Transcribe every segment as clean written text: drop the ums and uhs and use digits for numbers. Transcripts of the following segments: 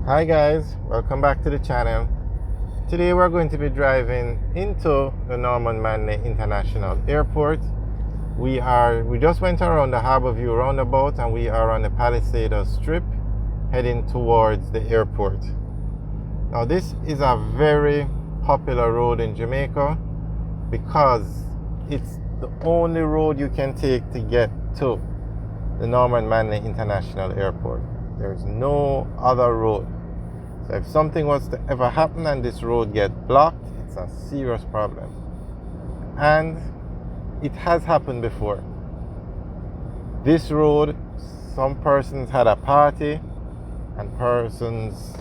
Hi guys, welcome back to the channel. Today we're going to be driving into the Norman Manley International Airport. We just went around the Harbour View roundabout and we are on the Palisades Strip heading towards the airport. Now this is a very popular road in Jamaica because it's the only road you can take to get to the Norman Manley International Airport. There's no other road. So if something was to ever happen and this road get blocked, it's a serious problem. And it has happened before. This road, some persons had a party and persons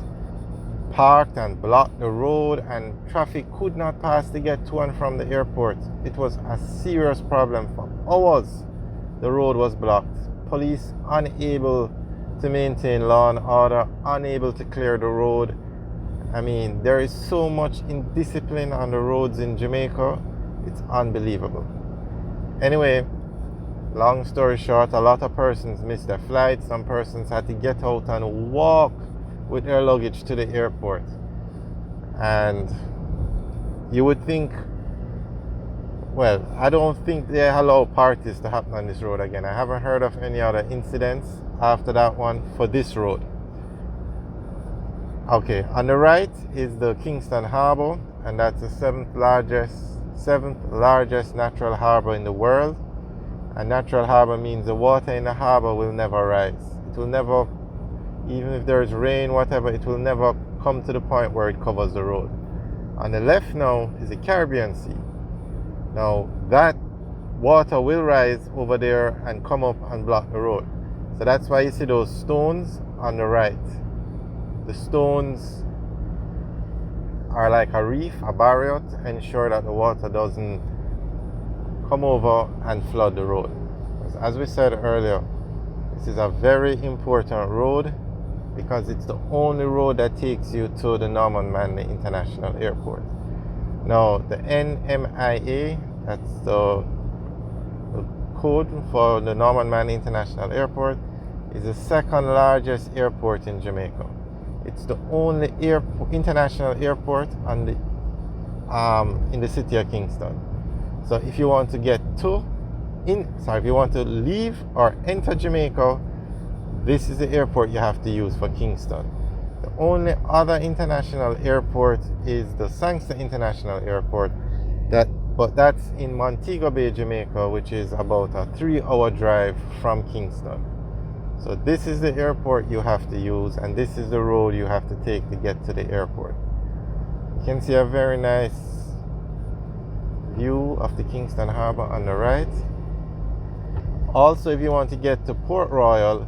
parked and blocked the road and traffic could not pass to get to and from the airport. It was a serious problem for hours. The road was blocked. Police unable to maintain law and order, unable to clear the road. I mean, there is so much indiscipline on the roads in Jamaica, it's unbelievable. Anyway, long story short, a lot of persons missed their flight. Some persons had to get out and walk with their luggage to the airport. And you would think, well, I don't think they allow parties to happen on this road again. I haven't heard of any other incidents after that one for this road. Okay, on the right is the Kingston Harbour, and that's the seventh largest natural harbour in the world. A natural harbour means the water in the harbour will never rise. It will never, even if there is rain, whatever, it will never come to the point where it covers the road. On the left now is the Caribbean Sea. Now that water will rise over there and come up and block the road. So that's why you see those stones on the right. The stones are like a reef, a barrier to ensure that the water doesn't come over and flood the road. As we said earlier, this is a very important road because it's the only road that takes you to the Norman Manley International Airport. Now the NMIA, that's the code for the Norman Manley International Airport, is the second largest airport in Jamaica. It's the only international airport in the city of Kingston. So if you want to if you want to leave or enter Jamaica, this is the airport you have to use for Kingston. The only other international airport is the Sangster International Airport, but that's in Montego Bay, Jamaica, which is about a 3-hour drive from Kingston. So this is the airport you have to use, and this is the road you have to take to get to the airport. You can see a very nice view of the Kingston Harbour on the right. Also, if you want to get to Port Royal,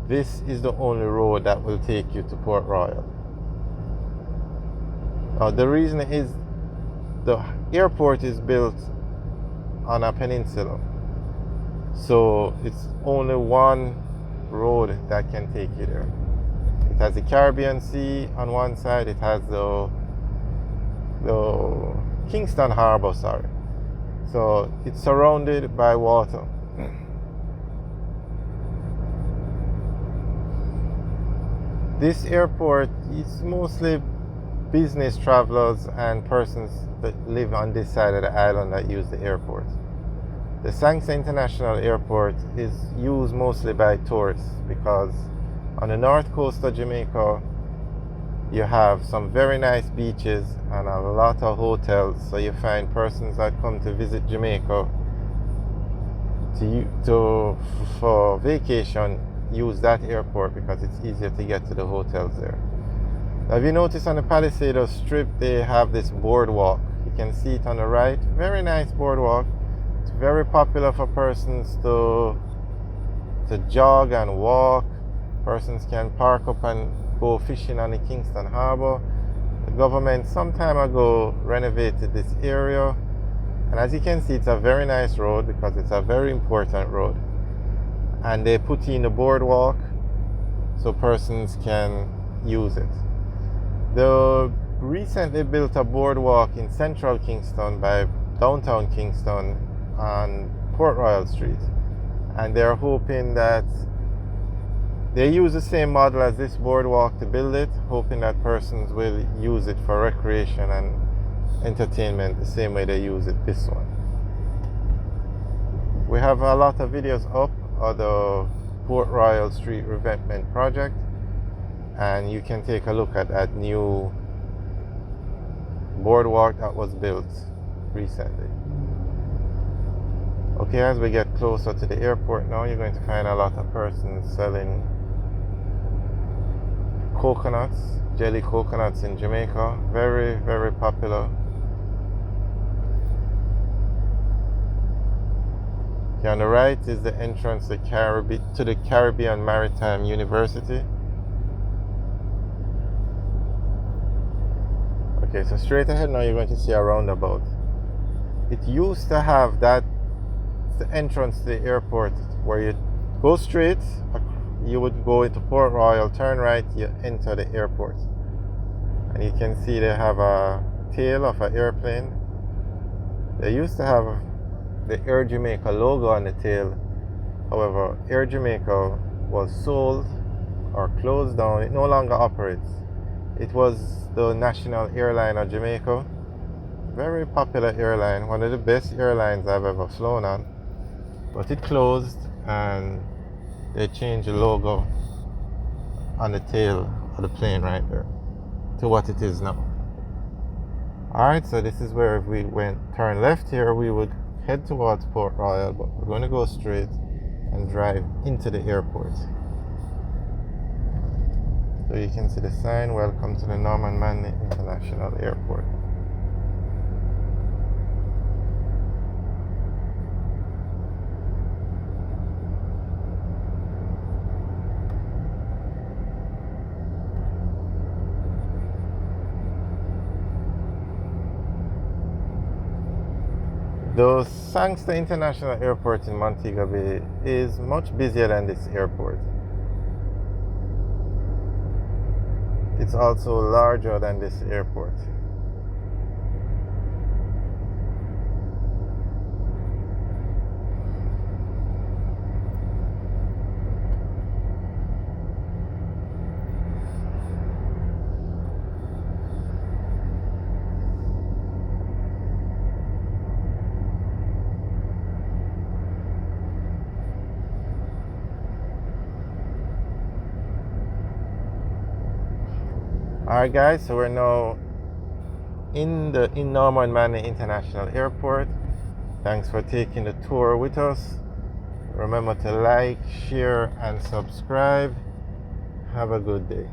this is the only road that will take you to Port Royal. Now the reason is the airport is built on a peninsula. So it's only one road that can take you there. It has the Caribbean Sea on one side, it has the Kingston Harbour, so it's surrounded by water. This airport is mostly business travelers and persons that live on this side of the island that use the airport. The Sangster International Airport is used mostly by tourists because on the north coast of Jamaica you have some very nice beaches and a lot of hotels, so you find persons that come to visit Jamaica for vacation use that airport because it's easier to get to the hotels there. Now, if you notice on the Palisades Strip, they have this boardwalk. You can see it on the right. Very nice boardwalk. It's very popular for persons to jog and walk. Persons can park up and go fishing on the Kingston Harbour. The government some time ago renovated this area, and as you can see, it's a very nice road because it's a very important road. And they put in the boardwalk so persons can use it. They recently built a boardwalk in central Kingston by downtown Kingston on Port Royal Street, and they're hoping that They use the same model as this boardwalk to build it, hoping that persons will use it for recreation and entertainment the same way they use it this one. We have a lot of videos up of the Port Royal Street revetment project, and you can take a look at that new boardwalk that was built recently. Okay, as we get closer to the airport now, you're going to find a lot of persons selling coconuts, jelly coconuts in Jamaica. Very, very popular. Okay, on the right is the entrance to the Caribbean Maritime University. Okay, so straight ahead now you're going to see a roundabout. It used to have that, the entrance to the airport, where you go straight, you would go into Port Royal, turn right, you enter the airport. And you can see they have a tail of an airplane. They used to have the Air Jamaica logo on the tail. However, Air Jamaica was sold or closed down. It no longer operates. It was the national airline of Jamaica. Very popular airline, one of the best airlines I've ever flown on. But it closed and they changed the logo on the tail of the plane right there to what it is now. Alright, so this is where if we turn left here, we would head towards Port Royal, but we're going to go straight and drive into the airport. So you can see the sign, welcome to the Manley International Airport. The Sangster International Airport in Montego Bay is much busier than this airport. It's also larger than this airport. Alright guys, so we're now in Manley International Airport. Thanks for taking the tour with us. Remember to like, share and subscribe. Have a good day.